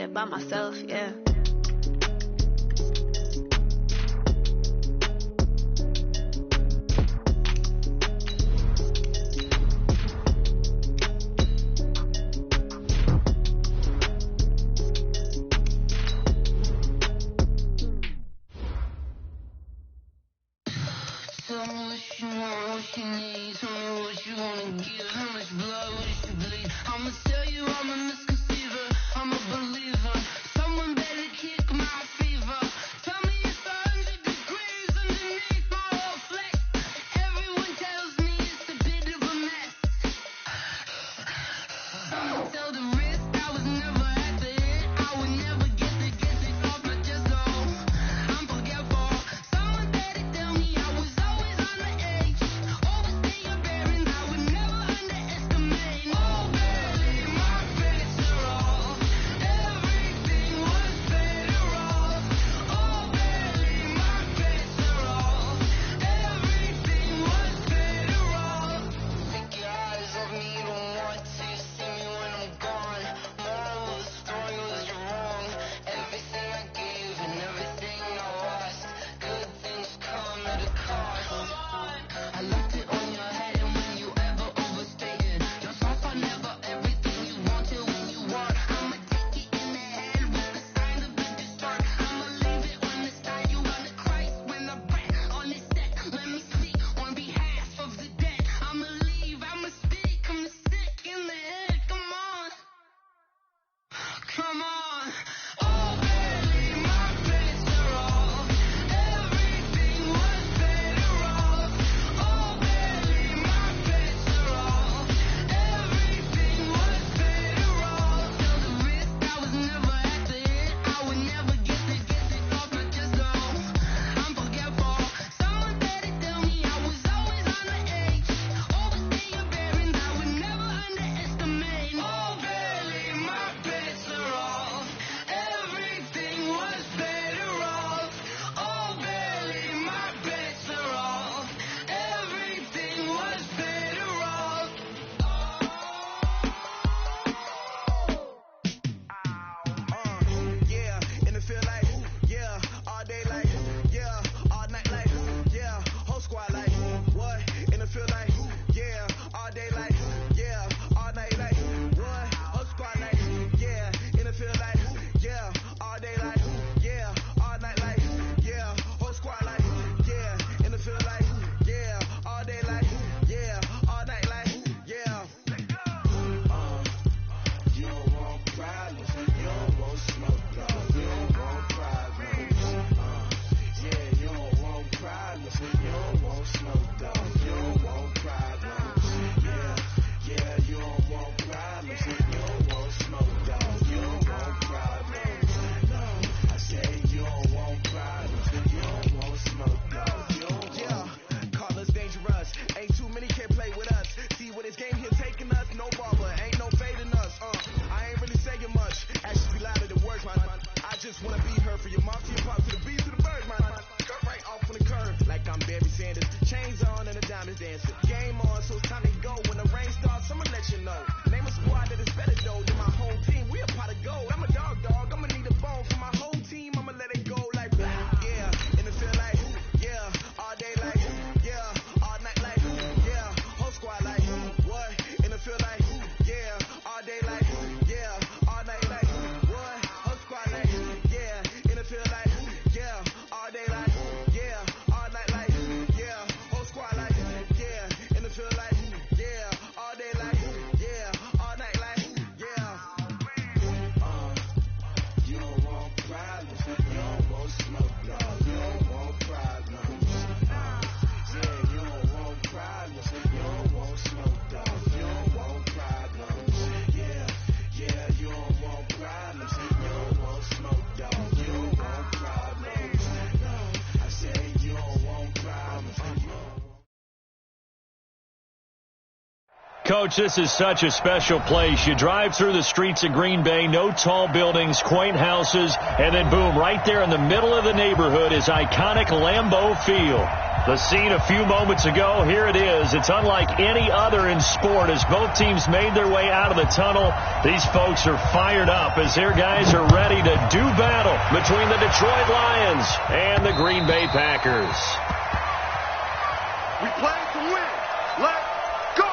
like by myself, yeah. Tell me what you want, what you need. Tell me what you wanna give. How much blood would you bleed? I'ma tell you I'm a misconceiver. I'm a believer. Someone better kick my fever. Tell me it's 100 degrees underneath my whole flesh. Everyone tells me it's a bit of a mess. Someone tell the risk I was never at the end. I would never get it off my chest. No, I'm forgetful. Someone better tell me I was always on the edge. Overstay your bearings, I would never underestimate. Oh, barely my face are off. Everything was better off. Oh, barely my face are off. Everything was better off. Take your eyes off me, don't want to see me when I'm gone. Moral of the story was you're wrong. Coach, this is such a special place. You drive through the streets of Green Bay, no tall buildings, quaint houses, and then boom, right there in the middle of the neighborhood is iconic Lambeau Field. The scene a few moments ago, here it is. It's unlike any other in sport as both teams made their way out of the tunnel. These folks are fired up as their guys are ready to do battle between the Detroit Lions and the Green Bay Packers. We play to win. Let's go!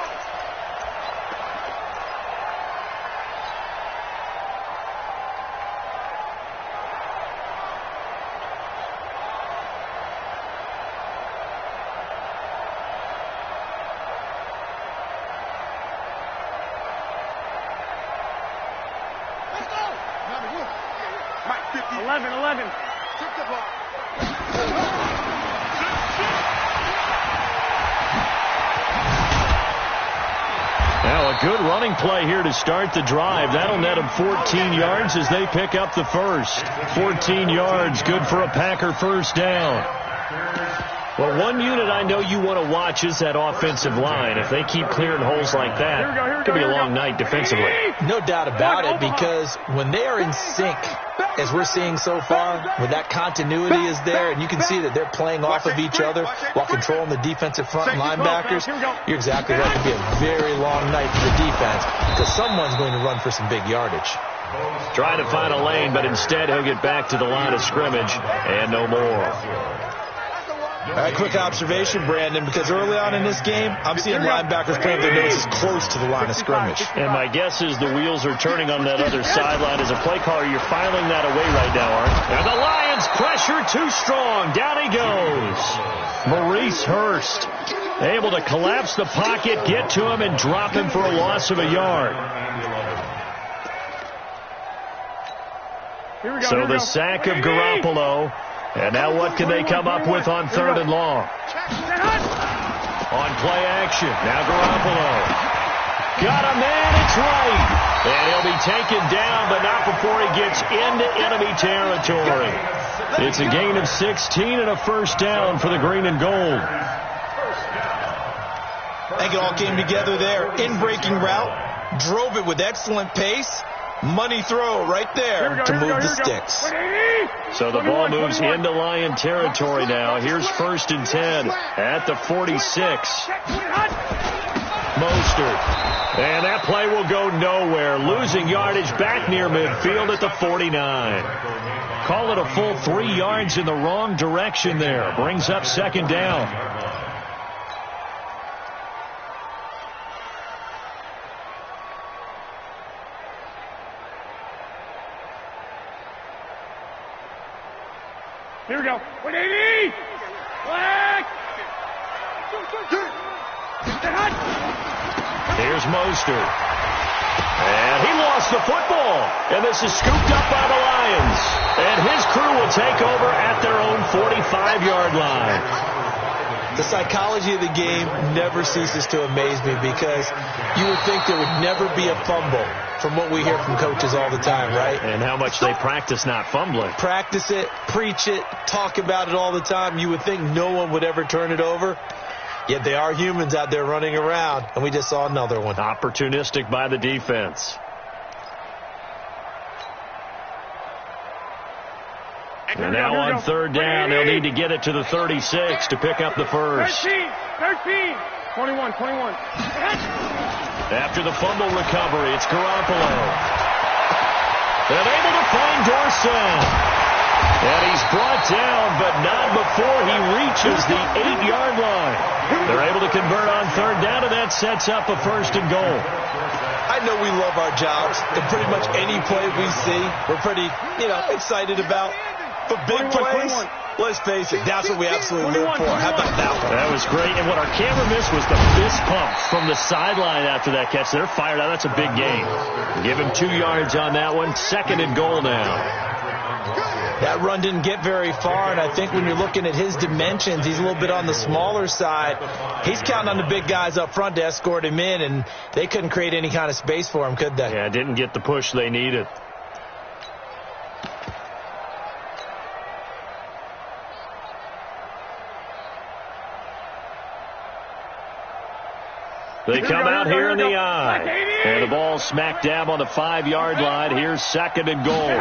Let's go! Mike 50. 11. Took the ball. Now a good running play here to start the drive. That'll net them 14 yards as they pick up the first. 14 yards, good for a Packer first down. Well, one unit I know you want to watch is that offensive line. If they keep clearing holes like that, it could be a long night defensively. No doubt about it, because when they are in sync, as we're seeing so far, when that continuity is there, and you can see that they're playing off of each other while controlling the defensive front linebackers, you're exactly right. It could be a very long night for the defense because someone's going to run for some big yardage. Trying to find a lane, but instead he'll get back to the line of scrimmage and no more. All right, quick observation, Brandon, because early on in this game, I'm seeing linebackers playing their noses close to the line of scrimmage. And my guess is the wheels are turning on that other sideline. As a play caller, you're filing that away right now, Art. And the Lions pressure too strong. Down he goes. Maurice Hurst able to collapse the pocket, get to him, and drop him for a loss of a yard. So the sack of Garoppolo. And now what can they come up with on third and long? On play action. Now Garoppolo. Got a man. It's right. And he'll be taken down, but not before he gets into enemy territory. It's a gain of 16 and a first down for the green and gold. I think it all came together there. In-breaking route. Drove it with excellent pace. Money throw right there to move the sticks. So the ball moves into Lion territory now. Here's 1st and 10 at the 46. Mostert. And that play will go nowhere. Losing yardage back near midfield at the 49. Call it a full 3 yards in the wrong direction there. Brings up 2nd down. Here we go. 180! Black! Here's Mostert. And he lost the football. And this is scooped up by the Lions. And his crew will take over at their own 45-yard line. The psychology of the game never ceases to amaze me because you would think there would never be a fumble from what we hear from coaches all the time, right? And how much they practice not fumbling. Practice it, preach it, talk about it all the time. You would think no one would ever turn it over. Yet they are humans out there running around, and we just saw another one. Opportunistic by the defense. And now on 3rd down, they'll need to get it to the 36 to pick up the first. 13, 21. After the fumble recovery, it's Garoppolo. And able to find Dorsett. And he's brought down, but not before he reaches the 8-yard line. They're able to convert on 3rd down, and that sets up a 1st and goal. I know we love our jobs, and pretty much any play we see, we're pretty, excited about. But big plays, let's face it, that's what we absolutely live for. How about that one? That was great. And what our camera missed was the fist pump from the sideline after that catch. They're fired out. That's a big gain. Give him 2 yards on that one. 2nd and goal now. That run didn't get very far, and I think when you're looking at his dimensions, he's a little bit on the smaller side. He's counting on the big guys up front to escort him in, and they couldn't create any kind of space for him, could they? Yeah, didn't get the push they needed. They come out here in the I. And the ball smack dab on the 5-yard line. Here's 2nd and goal.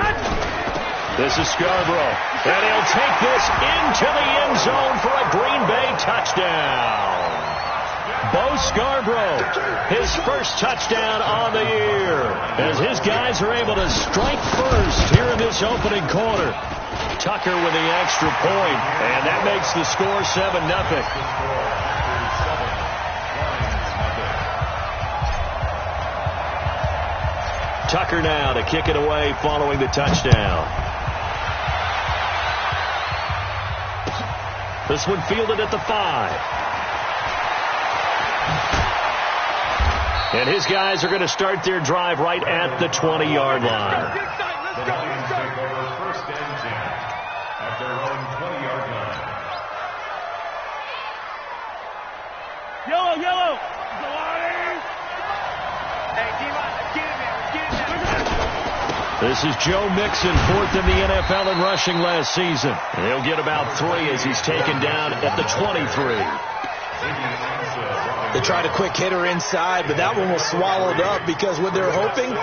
This is Scarborough. And he'll take this into the end zone for a Green Bay touchdown. Bo Scarborough, his first touchdown on the year, as his guys are able to strike first here in this opening quarter. Tucker with the extra point, and that makes the score 7-0. Tucker now to kick it away following the touchdown. This one fielded at the 5. And his guys are going to start their drive right at the 20-yard line. Let's go. First and 10 at their own 20-yard line. Yellow. Hey, get it. This is Joe Mixon, 4th in the NFL in rushing last season. And he'll get about 3 as he's taken down at the 23. They tried a quick hitter inside, but that one was swallowed up because what they're hoping,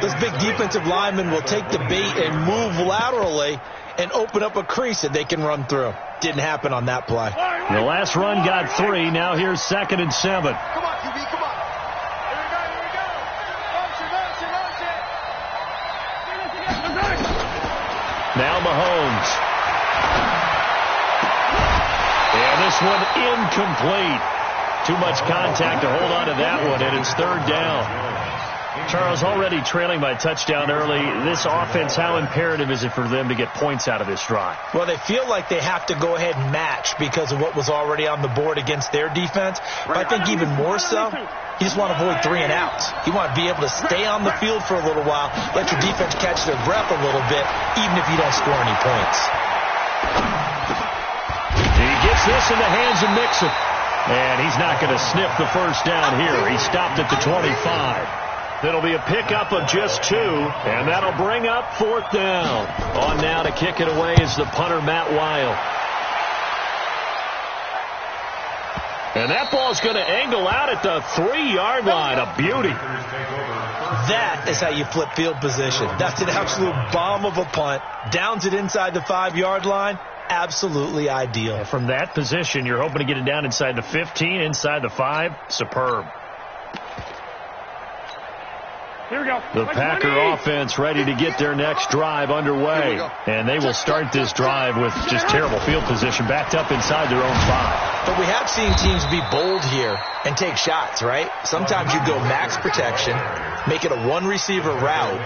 this big defensive lineman will take the bait and move laterally and open up a crease that they can run through. Didn't happen on that play. The last run got 3. Now here's 2nd and 7. Come on, QB, come on. Here we go. Motion. Now Mahomes. And this one incomplete. Too much contact to hold on to that one, and it's 3rd down. Charles, already trailing by touchdown early. This offense, how imperative is it for them to get points out of this drive? Well, they feel like they have to go ahead and match because of what was already on the board against their defense. But I think even more so, you just want to avoid 3 and outs. You want to be able to stay on the field for a little while, let your defense catch their breath a little bit, even if you don't score any points. He gets this in the hands of Mixon. And he's not going to sniff the first down here. He stopped at the 25. It'll be a pickup of just 2, and that'll bring up 4th down. On now to kick it away is the punter, Matt Wild. And that ball's going to angle out at the 3-yard line. A beauty. That is how you flip field position. That's an absolute bomb of a punt. Downs it inside the 5-yard line. Absolutely ideal. From that position, you're hoping to get it down inside the 15, inside the 5. Superb. Here we go. The Packer offense ready to get their next drive underway. And they will start this drive with just terrible field position, backed up inside their own 5. But we have seen teams be bold here and take shots, right? Sometimes you go max protection, make it a 1-receiver route,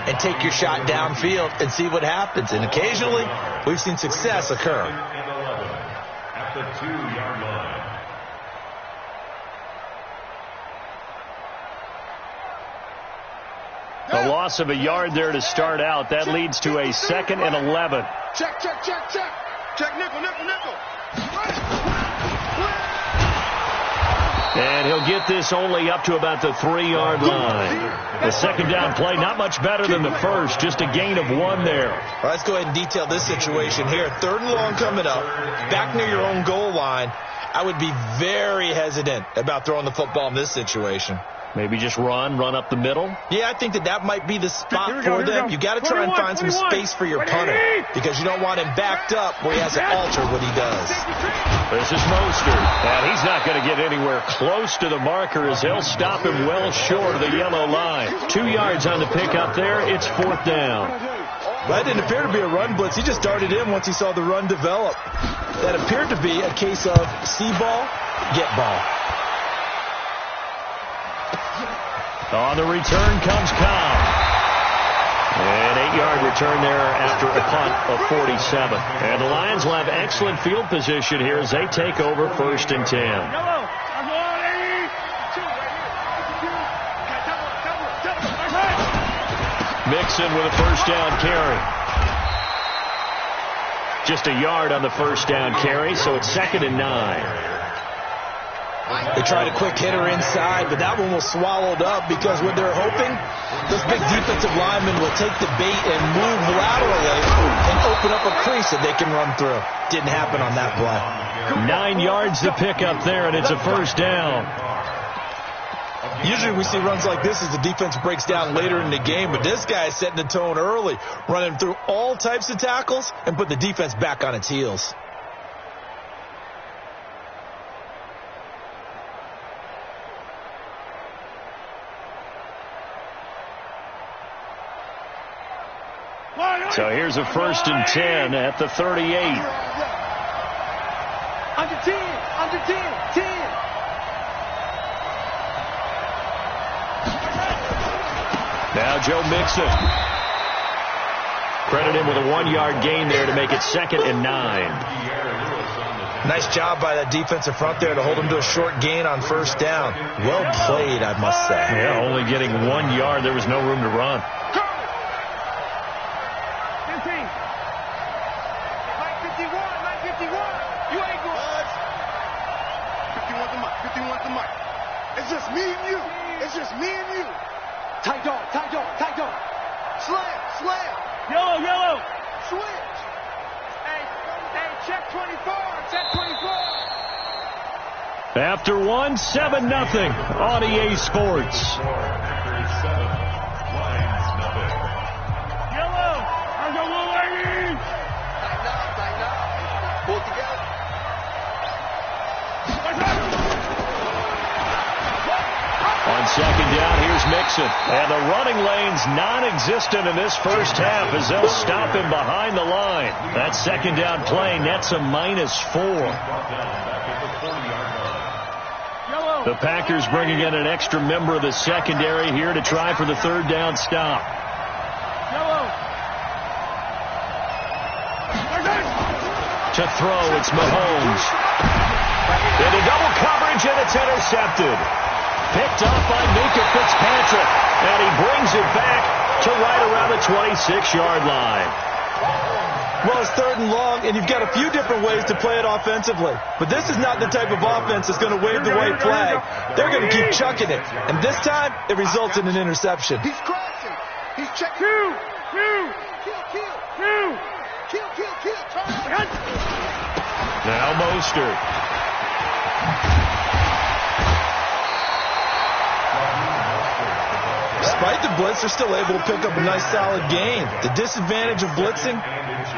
and take your shot downfield and see what happens. And occasionally, we've seen success occur. At the 2-yard line. A loss of a yard there to start out. That leads to a 2nd and 11. Check. Check, nickel. And he'll get this only up to about the 3-yard line. The 2nd down play, not much better than the first, just a gain of 1 there. Well, let's go ahead and detail this situation here. 3rd and long coming up, back near your own goal line. I would be very hesitant about throwing the football in this situation. Maybe just run up the middle. Yeah, I think that might be the spot for them. You got to try and find some space for your punter because you don't want him backed up where he has to alter what he does. This is Mostert, and he's not going to get anywhere close to the marker as he'll stop him well short of the yellow line. 2 yards on the pickup there. It's 4th down. That didn't appear to be a run blitz. He just darted in once he saw the run develop. That appeared to be a case of see ball, get ball. On the return comes Cobb. An 8-yard return there after a punt of 47. And the Lions will have excellent field position here as they take over 1st and 10. Mixon with a 1st down carry. Just a yard on the 1st down carry, so it's 2nd and 9. They tried a quick hitter inside, but that one was swallowed up because what they're hoping, this big defensive lineman will take the bait and move laterally and open up a crease that they can run through. Didn't happen on that play. 9 yards to pick up there, and it's a 1st down. Usually we see runs like this as the defense breaks down later in the game, but this guy is setting the tone early, running through all types of tackles and put the defense back on its heels. So here's a 1st and 10 at the 38. Under 10, under 10, 10. Now Joe Mixon. Credit him with a 1-yard gain there to make it 2nd and 9. Nice job by that defensive front there to hold him to a short gain on 1st down. Well played, I must say. Yeah, only getting 1 yard. There was no room to run. It's just me and you. It's just me and you. Tight dog, tight dog, tight dog. Slam, slam. Yellow, yellow. Switch. Hey, check 24, check 24. After 1, 7-0 on EA Sports. Yellow. I go little lady. Tighten up. Pull it together. On 2nd down, here's Mixon. And the running lane's non-existent in this first half as they'll stop him behind the line. That 2nd down play nets a -4. The Packers bringing in an extra member of the secondary here to try for the 3rd down stop. To throw, it's Mahomes. Into double coverage, and it's intercepted. Picked off by Minkah Fitzpatrick, and he brings it back to right around the 26-yard line. Well, it's 3rd and long, and you've got a few different ways to play it offensively. But this is not the type of offense that's going to wave the white flag. They're going to keep chucking it. And this time, it results in an interception. He's crossing. He's checking. Kill. Now Mostert. Despite the blitz, they're still able to pick up a nice solid gain. The disadvantage of blitzing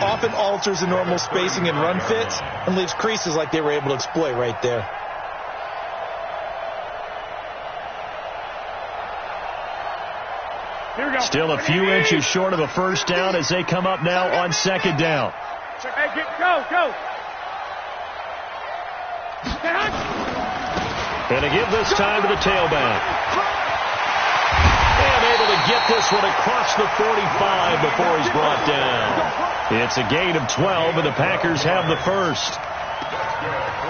often alters the normal spacing and run fits and leaves creases like they were able to exploit right there. Still a few inches short of a 1st down as they come up now on 2nd down. Hey, go. And to give this time to the tailback. And able to get this one across the 45 before he's brought down. It's a gain of 12, and the Packers have the 1st.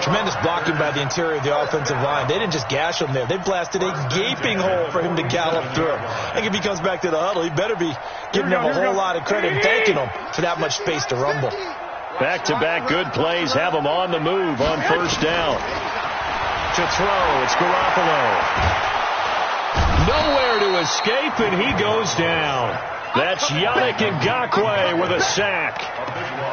Tremendous blocking by the interior of the offensive line. They didn't just gash him there. They blasted a gaping hole for him to gallop through. I think if he comes back to the huddle, he better be giving them a whole lot of credit and thanking them for that much space to rumble. Back-to-back good plays have them on the move on 1st down. To throw, it's Garoppolo. Nowhere to escape, and he goes down. That's Yannick Ngakoue with a sack.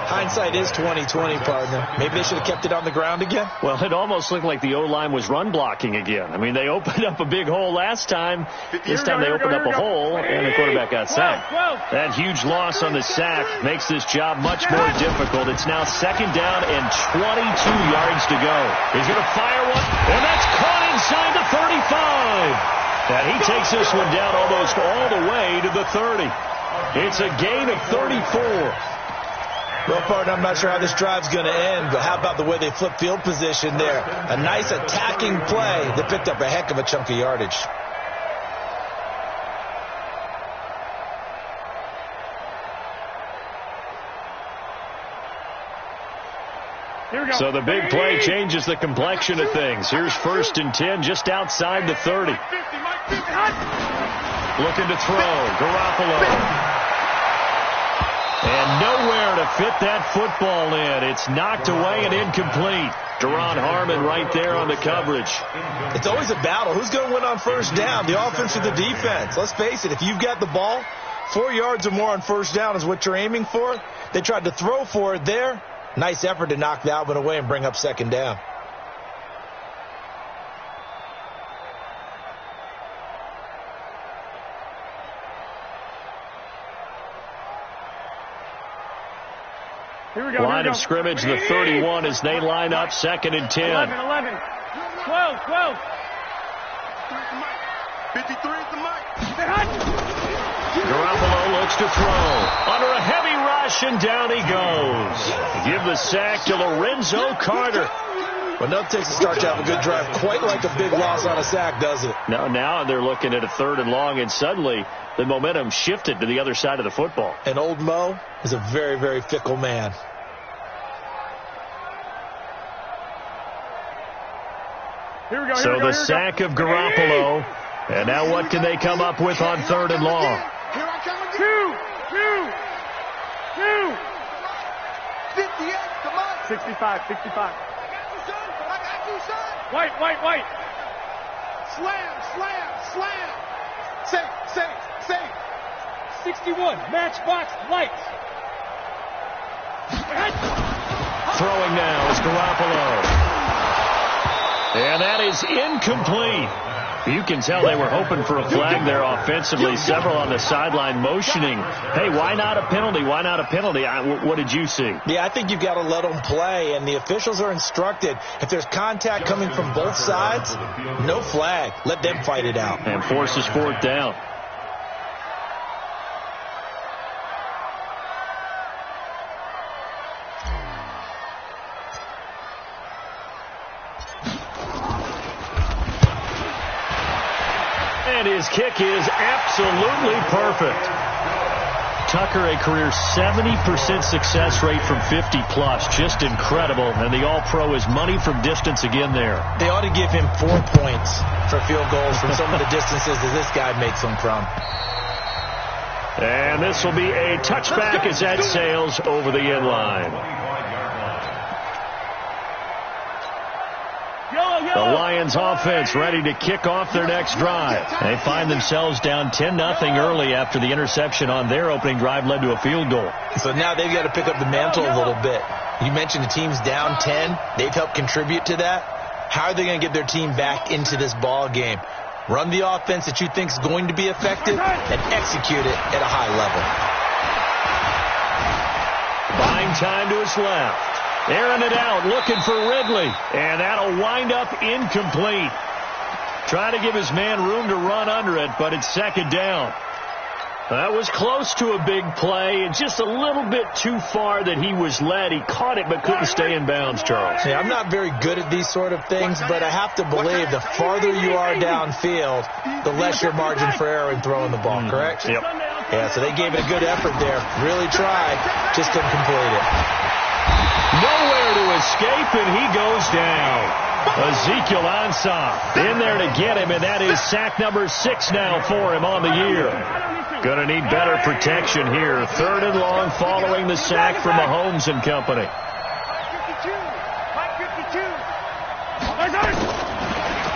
Hindsight is 20/20, partner. Maybe they should have kept it on the ground again. Well, it almost looked like the O-line was run blocking again. I mean, they opened up a big hole last time. This time they opened up a hole, and the quarterback got sacked. That huge loss on the sack makes this job much more difficult. It's now 2nd down and 22 yards to go. He's going to fire one, and that's caught inside the 35. And he takes this one down almost all the way to the 30. It's a gain of 34. Well, partner, I'm not sure how this drive's going to end, but how about the way they flip field position there? A nice attacking play that picked up a heck of a chunk of yardage. So the big play changes the complexion of things. Here's 1st and 10 just outside the 30. Looking to throw. Garoppolo. And nowhere to fit that football in. It's knocked away and incomplete. Deron Harmon right there on the coverage. It's always a battle. Who's going to win on 1st down, the offense or the defense? Let's face it, if you've got the ball, 4 yards or more on 1st down is what you're aiming for. They tried to throw for it there. Nice effort to knock that one away and bring up 2nd down. Line of scrimmage, the 31 as they line up 2nd and 10. 11, 12. 53 is the mic. Garoppolo looks to throw. Under a heavy rush, and down he goes. Give the sack to Lorenzo Carter. But nothing takes a start to have a good drive, quite like a big loss on a sack, does it? Now they're looking at a 3rd and long, and suddenly the momentum shifted to the other side of the football. And old Mo is a very, very fickle man. So the sack of Garoppolo. And now what can they come up with on 3rd and long? 65. White. Slam. Safe. 61, matchbox, lights. Throwing now is Garoppolo. And that is incomplete. You can tell they were hoping for a flag there offensively. Several on the sideline motioning, hey, why not a penalty? Why not a penalty? What did you see? Yeah, I think you've got to let them play, and the officials are instructed. If there's contact coming from both sides, no flag. Let them fight it out. And forces 4th down. And his kick is absolutely perfect. Tucker, a career 70% success rate from 50-plus. Just incredible. And the All-Pro is money from distance again there. They ought to give him 4 points for field goals from some of the distances that this guy makes them from. And this will be a touchback as that sails over the end line. The Lions offense ready to kick off their next drive. They find themselves down 10-0 early after the interception on their opening drive led to a field goal. So now they've got to pick up the mantle a little bit. You mentioned the team's down 10. They've helped contribute to that. How are they going to get their team back into this ball game? Run the offense that you think is going to be effective and execute it at a high level. Buying time to his left. Airing it out, looking for Ridley. And that'll wind up incomplete. Trying to give his man room to run under it, but it's 2nd down. That was close to a big play, and just a little bit too far that he was led. He caught it, but couldn't stay in bounds, Charles. Yeah, I'm not very good at these sort of things, but I have to believe the farther you are downfield, the less your margin for error in throwing the ball, correct? Yep. Yeah, so they gave it a good effort there. Really tried, just couldn't complete it. Nowhere to escape, and he goes down. Ezekiel Ansah in there to get him, and that is sack number 6 now for him on the year. Going to need better protection here. 3rd and long following the sack from Mahomes and company.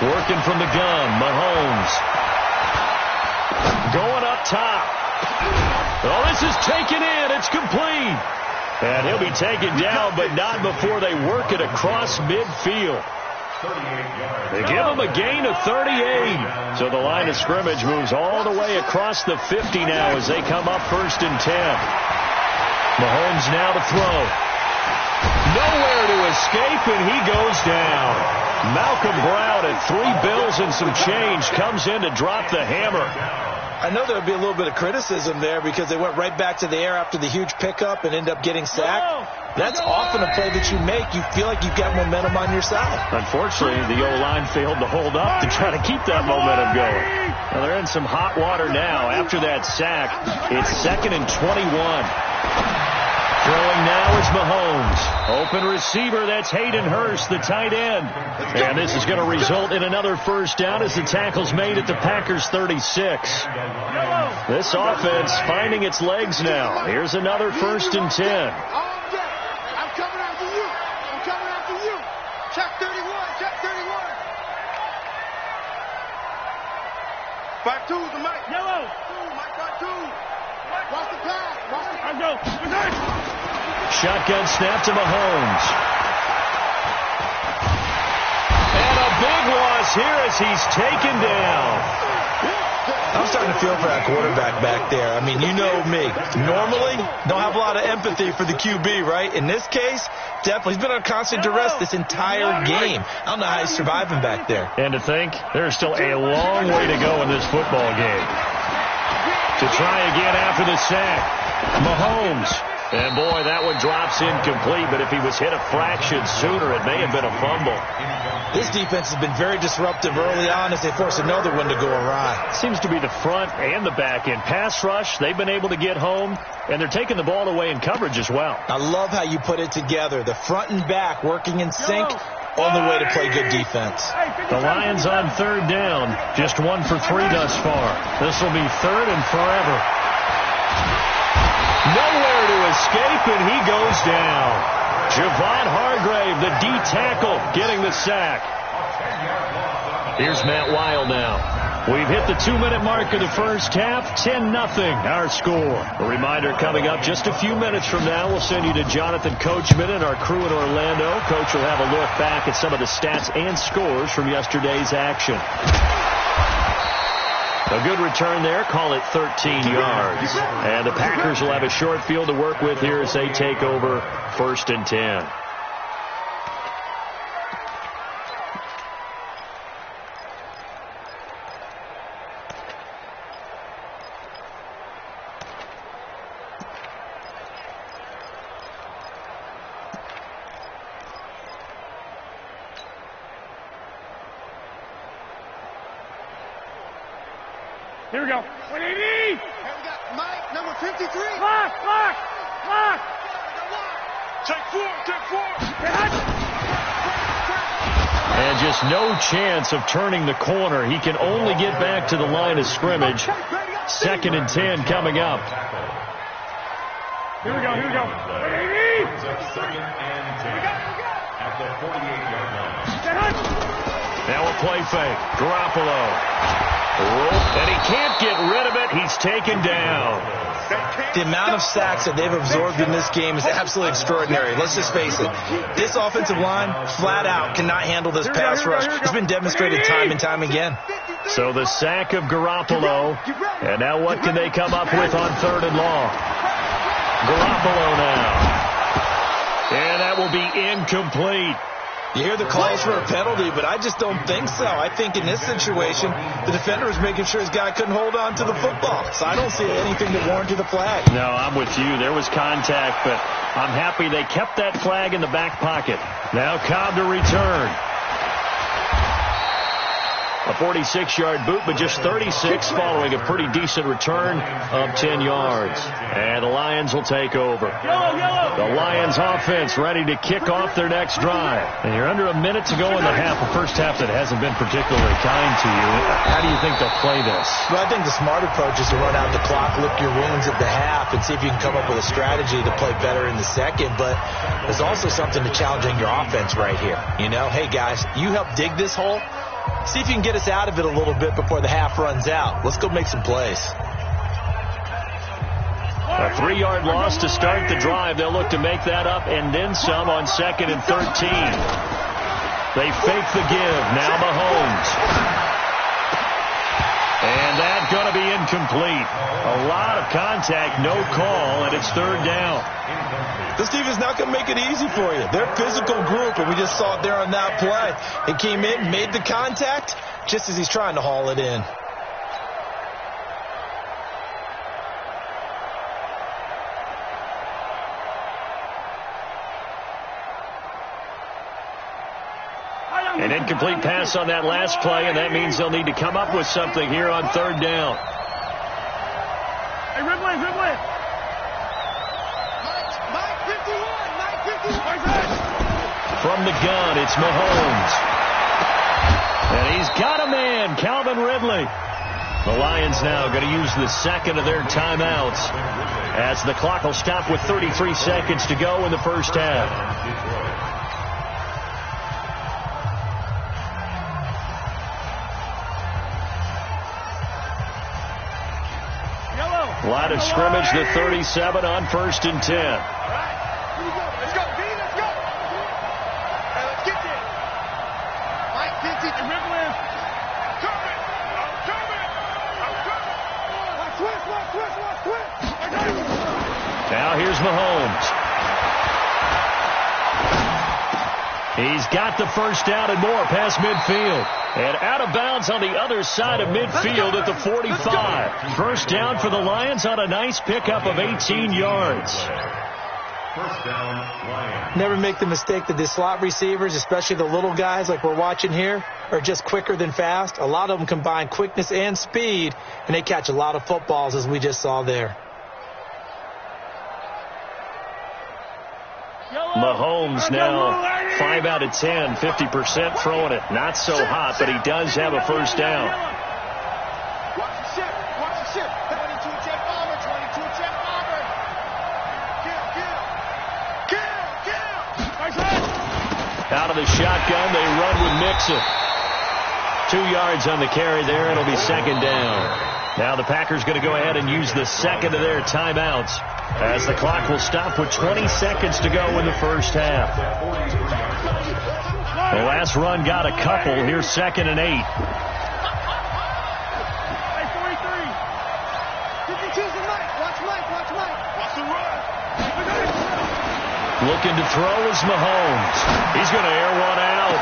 Working from the gun, Mahomes. Going up top. Oh, this is taken in. It's complete. And he'll be taken down, but not before they work it across midfield. They give him a gain of 38. So the line of scrimmage moves all the way across the 50 now as they come up 1st and 10. Mahomes now to throw. Nowhere to escape, and he goes down. Malcolm Brown at 3 bills and some change comes in to drop the hammer. I know there'll be a little bit of criticism there because they went right back to the air after the huge pickup and end up getting sacked. That's often a play that you make. You feel like you've got momentum on your side. Unfortunately, the O-line failed to hold up to try to keep that momentum going. Well, they're in some hot water now. After that sack, it's 2nd and 21. Throwing now is Mahomes. Open receiver, that's Hayden Hurst, the tight end. And this is going to result in another 1st down as the tackle's made at the Packers 36. This offense finding its legs now. Here's another 1st and 10. I'm coming after you. I'm coming after you. Check 31. Check 31. 5-2's the mic. Yellow. Mike 5-2. Watch the pass. Watch the pass. Shotgun snap to Mahomes. And a big loss here as he's taken down. I'm starting to feel for that quarterback back there. I mean, you know me. Normally, don't have a lot of empathy for the QB, right? In this case, definitely. He's been on constant duress this entire game. I don't know how he's surviving back there. And to think, there's still a long way to go in this football game. To try again after the sack, Mahomes. And, boy, that one drops incomplete, but if he was hit a fraction sooner, it may have been a fumble. This defense has been very disruptive early on as they force another one to go awry. Seems to be the front and the back end. Pass rush, they've been able to get home, and they're taking the ball away in coverage as well. I love how you put it together. The front and back working in sync, only way to play good defense. The Lions on third down, just 1 for 3 thus far. This will be third and forever. Nowhere to escape, and he goes down. Javon Hargrave, the D tackle, getting the sack. Here's Matt Weil now. We've hit the 2-minute mark of the first half, 10-0 our score. A reminder coming up just a few minutes from now, we'll send you to Jonathan Coachman and our crew in Orlando. Coach will have a look back at some of the stats and scores from yesterday's action. A good return there, call it 13 yards. And the Packers will have a short field to work with here as they take over 1st and 10. Here we go. 180. Here we got Mike, number 53. Lock. Take four. And just no chance of turning the corner. He can only get back to the line of scrimmage. 2nd and 10 coming up. Here we go. 180. Second and 10 at the 48-yard line. Now a play fake. Garoppolo. And he can't get rid of it. He's taken down. The amount of sacks that they've absorbed in this game is absolutely extraordinary. Let's just face it. This offensive line, flat out, cannot handle this pass rush. It's been demonstrated time and time again. So the sack of Garoppolo. And now what can they come up with on 3rd and long? Garoppolo now. And that will be incomplete. You hear the calls for a penalty, but I just don't think so. I think in this situation, the defender was making sure his guy couldn't hold on to the football. So I don't see anything that warranted the flag. No, I'm with you. There was contact, but I'm happy they kept that flag in the back pocket. Now Cobb to return. A 46-yard boot, but just 36 following a pretty decent return of 10 yards. And the Lions will take over. The Lions offense ready to kick off their next drive. And you're under a minute to go in the half, a first half that hasn't been particularly kind to you. How do you think they'll play this? Well, I think the smart approach is to run out the clock, lick your wounds at the half, and see if you can come up with a strategy to play better in the second. But there's also something to challenging your offense right here. You know, hey, guys, you help dig this hole. See if you can get us out of it a little bit before the half runs out. Let's go make some plays. A 3-yard loss to start the drive. They'll look to make that up and then some on 2nd and 13. They fake the give. Now Mahomes. And that's going to be incomplete. A lot of contact, no call, and it's 3rd down. This team is not going to make it easy for you. They're a physical group, and we just saw it there on that play. He came in, made the contact, just as he's trying to haul it in. An incomplete pass on that last play, and that means they'll need to come up with something here on 3rd down. Hey, Ridley. Mike 51. From the gun, it's Mahomes. And he's got a man, Calvin Ridley. The Lions now going to use the second of their timeouts as the clock will stop with 33 seconds to go in the first half. Line of scrimmage, the 37 on 1st and 10. Let's go, B, let's go. Hey, let's get there. Mike 50. Coming. Now here's Mahomes. He's got the first down and more past midfield. And out of bounds on the other side of midfield at the 45. First down for the Lions on a nice pickup of 18 yards. First down, Lions. Never make the mistake that the slot receivers, especially the little guys like we're watching here, are just quicker than fast. A lot of them combine quickness and speed, and they catch a lot of footballs, as we just saw there. Mahomes now 5 out of 10, 50% throwing it. Not so hot, but he does have a first down. Watch the ship. Watch the ship. 22-10 bomber. 22-10 bomber. Kill. Out of the shotgun, they run with Mixon. 2 yards on the carry there. It'll be second down. Now the Packers going to go ahead and use the second of their timeouts, as the clock will stop with 20 seconds to go in the first half. The last run got a couple. Here's second and 8. Hey, 43. 52's the Mike. Watch Mike. Watch Mike. Watch the run. Looking to throw is Mahomes. He's going to air one out.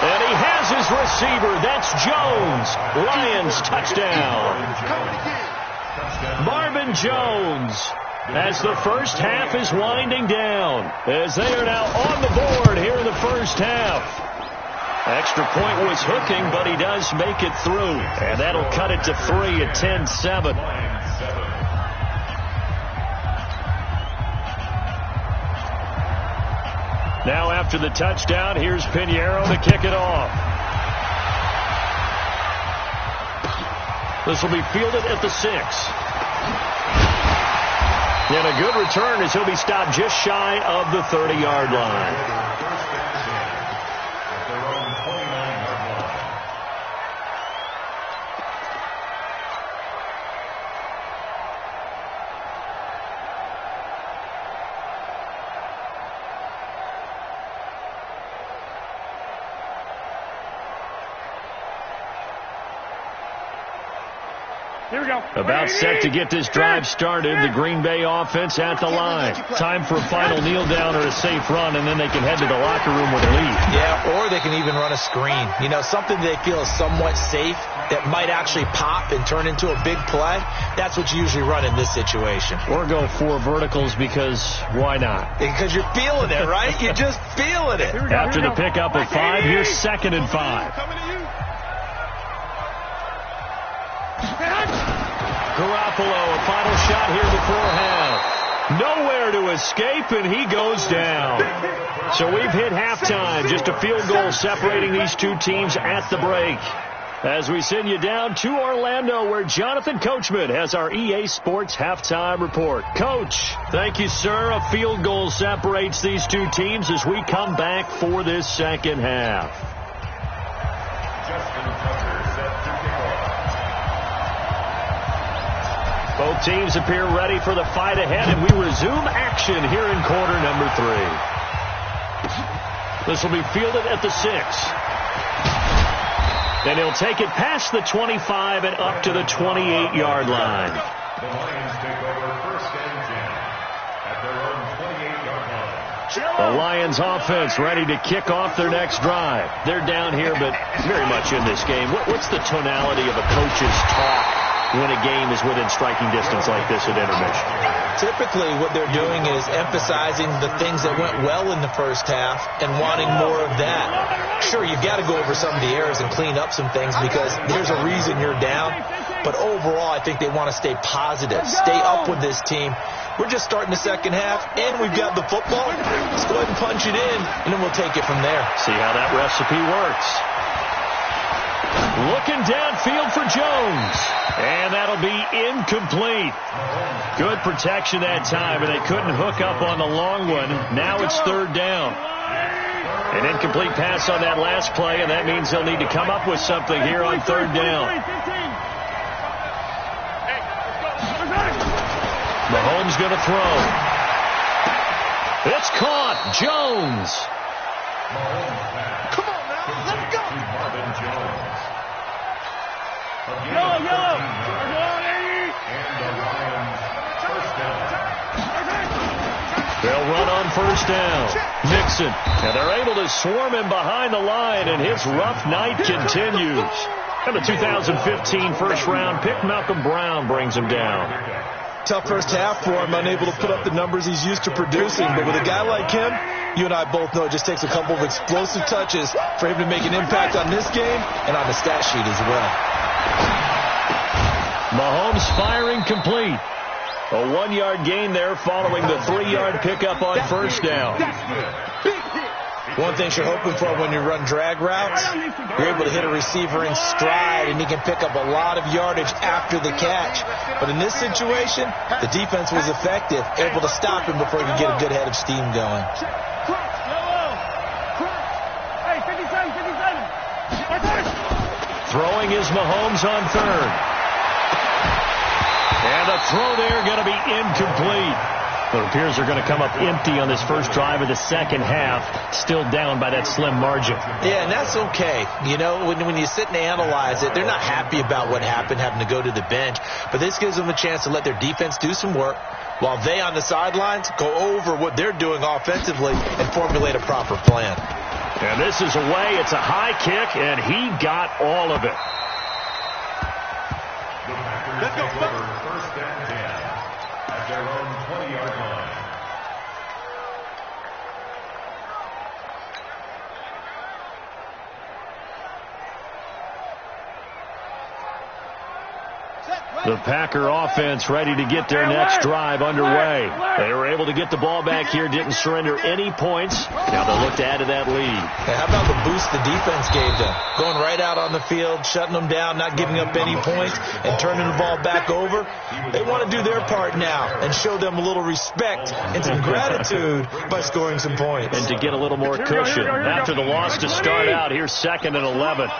And he has his receiver. That's Jones. Lions touchdown. Marvin Jones, as the first half is winding down, as they are now on the board here in the first half. Extra point was hooking, but he does make it through. And that'll cut it to 3 at 10-7. Now after the touchdown, here's Pinheiro to kick it off. This will be fielded at the 6. And a good return as he'll be stopped just shy of the 30-yard line. Here we go. About set to get this drive started. The Green Bay offense at the line. Time for a final kneel down or a safe run, and then they can head to the locker room with a lead. Yeah, or they can even run a screen. You know, something they feel is somewhat safe that might actually pop and turn into a big play. That's what you usually run in this situation. Or go 4 verticals, because why not? Because you're feeling it, right? You're just feeling it. After the pickup of 5, here's second and 5. Coming to you. Garoppolo, a final shot here before half. Nowhere to escape, and he goes down. So we've hit halftime. Just a field goal separating these two teams at the break. As we send you down to Orlando, where Jonathan Coachman has our EA Sports halftime report. Coach, thank you, sir. A field goal separates these two teams as we come back for this second half. Justin Tucker set to kick off. Both teams appear ready for the fight ahead, and we resume action here in quarter number 3. This will be fielded at the 6. And he'll take it past the 25 and up to the 28-yard line. The Lions take over first and 10 at their own 28-yard line. The Lions offense ready to kick off their next drive. They're down here, but very much in this game. What's the tonality of a coach's talk when a game is within striking distance like this at intermission? Typically, what they're doing is emphasizing the things that went well in the first half and wanting more of that. Sure, you've got to go over some of the errors and clean up some things because there's a reason you're down. But overall, I think they want to stay positive, stay up with this team. We're just starting the second half, and we've got the football. Let's go ahead and punch it in, and then we'll take it from there. See how that recipe works. Looking downfield for Jones. And that'll be incomplete. Good protection that time, and they couldn't hook up on the long one. Now it's third down. An incomplete pass on that last play, and that means they'll need to come up with something here on third down. Mahomes going to throw. It's caught. Jones. Come on now. Let's go. Marvin Jones. Yellow. And the Lions first down. They'll run on first down. Mixon. And they're able to swarm him behind the line, and his rough night continues. And the 2015 first-round pick, Malcolm Brown, brings him down. Tough first half for him, unable to put up the numbers he's used to producing. But with a guy like him, you and I both know it just takes a couple of explosive touches for him to make an impact on this game and on the stat sheet as well. Mahomes firing complete. A 1-yard gain there following the 3-yard pickup on first down. One thing you're hoping for when you run drag routes, you're able to hit a receiver in stride, and he can pick up a lot of yardage after the catch. But in this situation, the defense was effective, able to stop him before he could get a good head of steam going. Throwing is Mahomes on third. And the throw there going to be incomplete. It appears they're going to come up empty on this first drive of the second half, still down by that slim margin. Yeah, and that's okay. You know, when you sit and analyze it, they're not happy about what happened, having to go to the bench. But this gives them a chance to let their defense do some work while they on the sidelines go over what they're doing offensively and formulate a proper plan. And this is away. It's a high kick, and he got all of it. Let's go. First and 10 at their own 20-yard line. The Packer offense ready to get their next drive underway. They were able to get the ball back here, didn't surrender any points. Now they'll look to add to that lead. Hey, how about the boost the defense gave them? Going right out on the field, shutting them down, not giving up any points, and turning the ball back over. They want to do their part now and show them a little respect and some gratitude by scoring some points. And to get a little more cushion after the loss to start out. Here's 2nd and 11.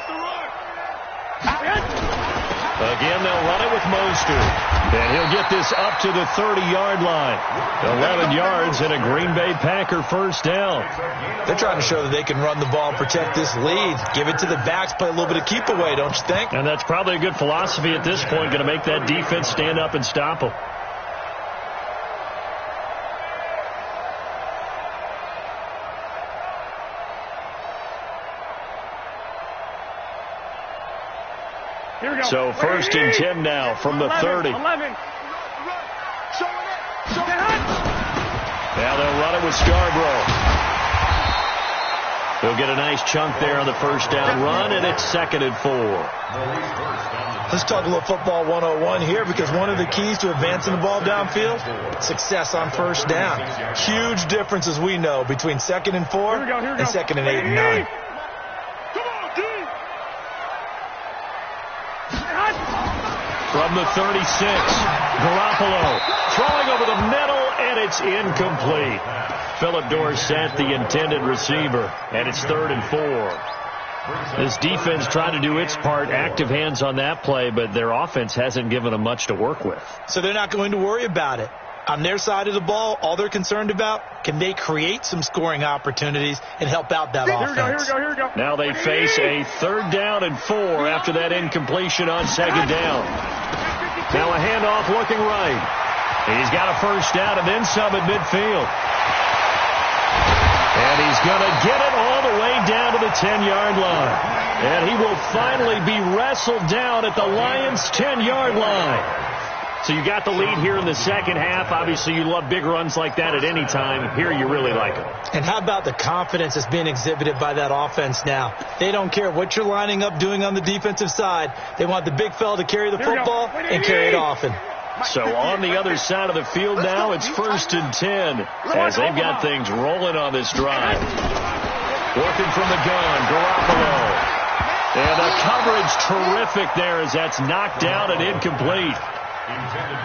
Again, they'll run it with Mostert. And he'll get this up to the 30-yard line. 11 yards and a Green Bay Packer first down. They're trying to show that they can run the ball and protect this lead. Give it to the backs, play a little bit of keep away, don't you think? And that's probably a good philosophy at this point, going to make that defense stand up and stop them. So 1st and 10 now from the 30. Now they'll run it with Scarborough. They'll get a nice chunk there on the first down run, and it's 2nd and 4. Let's talk a little football 101 here, because one of the keys to advancing the ball downfield, success on first down. Huge difference, as we know, between 2nd and 4 and 2nd and 8 and 9. From the 36, Garoppolo throwing over the middle, and it's incomplete. Philip Dorsett, the intended receiver, and it's 3rd and 4. This defense trying to do its part, active hands on that play, but their offense hasn't given them much to work with. So they're not going to worry about it. On their side of the ball, all they're concerned about, can they create some scoring opportunities and help out that offense? Here we go. Now they face a 3rd down and 4 after that incompletion on 2nd down. Now a handoff looking right. He's got a first down and then some at midfield. And he's going to get it all the way down to the 10-yard line. And he will finally be wrestled down at the Lions' 10-yard line. So you got the lead here in the second half. Obviously, you love big runs like that at any time. Here, you really like them. And how about the confidence that's being exhibited by that offense now? They don't care what you're lining up doing on the defensive side. They want the big fella to carry the football and carry it often. So on the other side of the field now, it's 1st and 10 as they've got things rolling on this drive. Working from the gun, Garoppolo. And the coverage terrific there as that's knocked down and incomplete.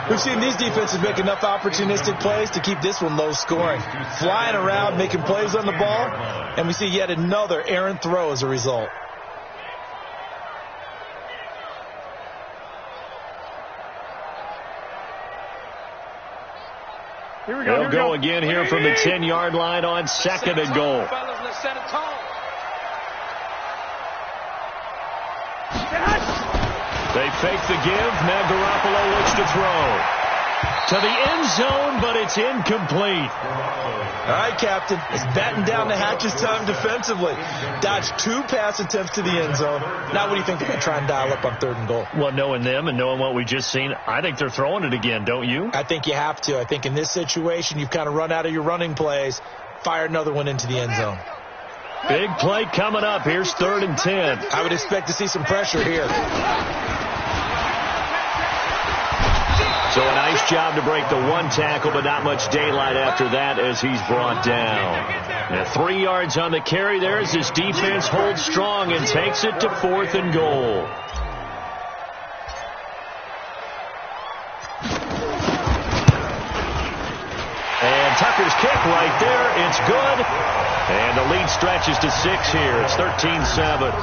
We've seen these defenses make enough opportunistic plays to keep this one low scoring. Flying around, making plays on the ball, and we see yet another errant throw as a result. They'll go again here from the 10-yard line on 2nd and goal. They fake the give. Now Garoppolo looks to throw. to the end zone, but it's incomplete. All right, Captain. It's batten down the hatches time defensively. Dodged 2 pass attempts to the end zone. Now what do you think they're going to try and dial up on 3rd and goal? Well, knowing them and knowing what we just seen, I think they're throwing it again, don't you? I think you have to. I think in this situation, you've kind of run out of your running plays. Fire another one into the end zone. Big play coming up. Here's 3rd and 10. I would expect to see some pressure here. So a nice job to break the 1 tackle, but not much daylight after that as he's brought down. And 3 yards on the carry there as his defense holds strong and takes it to 4th and goal. And Tucker's kick right there. It's good. And the lead stretches to 6 here. It's 13-7.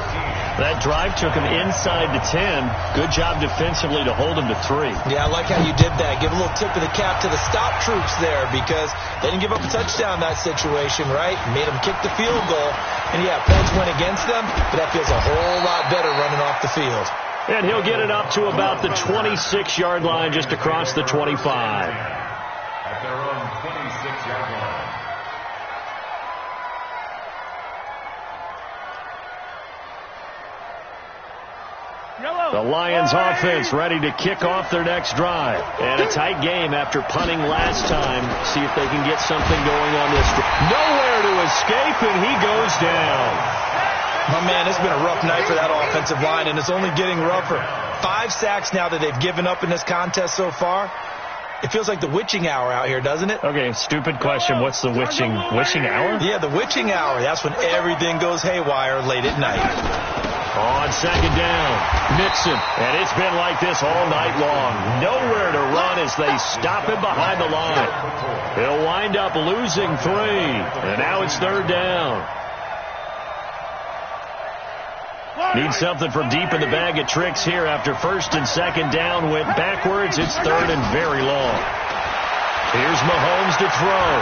That drive took him inside the 10. Good job defensively to hold him to 3. Yeah, I like how you did that. Give a little tip of the cap to the stop troops there because they didn't give up a touchdown in that situation, right? Made them kick the field goal. And, yeah, points went against them, but that feels a whole lot better running off the field. And he'll get it up to about the 26-yard line just across the 25. At their own 26-yard line. The Lions offense ready to kick off their next drive. And a tight game after punting last time. See if they can get something going on this. Nowhere to escape, and he goes down. My man, it's been a rough night for that offensive line, and it's only getting rougher. 5 sacks now that they've given up in this contest so far. It feels like the witching hour out here, doesn't it? Okay, stupid question. What's the witching hour? Yeah, the witching hour. That's when everything goes haywire late at night. On 2nd down, Mixon. And it's been like this all night long. Nowhere to run as they stop him behind the line. He'll wind up losing 3. And now it's 3rd down. Need something from deep in the bag of tricks here after 1st and 2nd down went backwards. It's 3rd and very long. Here's Mahomes to throw.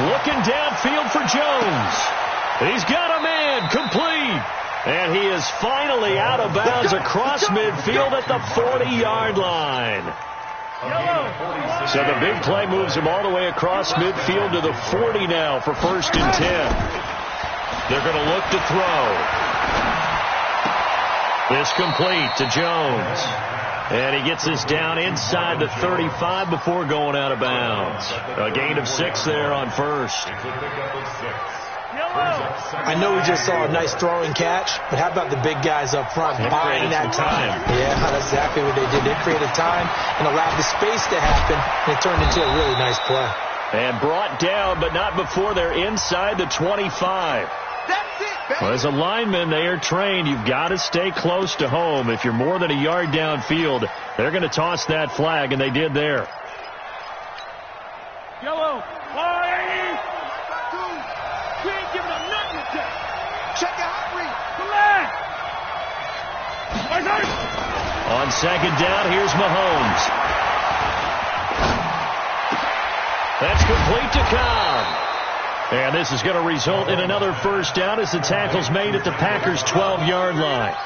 Looking downfield for Jones. He's got a man complete. And he is finally out of bounds across midfield at the 40-yard line. So the big play moves him all the way across midfield to the 40 now for 1st and 10. They're going to look to throw. This complete to Jones. And he gets this down inside the 35 before going out of bounds. A gain of 6 there on 1st. I know we just saw a nice throwing catch, but how about the big guys up front buying that time? Yeah, that's exactly what they did. They created time and allowed the space to happen, and it turned into a really nice play. And brought down, but not before they're inside the 25. Well, as a lineman, they are trained. You've got to stay close to home. If you're more than a yard downfield, they're going to toss that flag, and they did there. Yellow. We ain't giving up nothing today. Check your hot read. On 2nd down, here's Mahomes. That's complete to Cobb. And this is going to result in another 1st down as the tackle's made at the Packers' 12-yard line.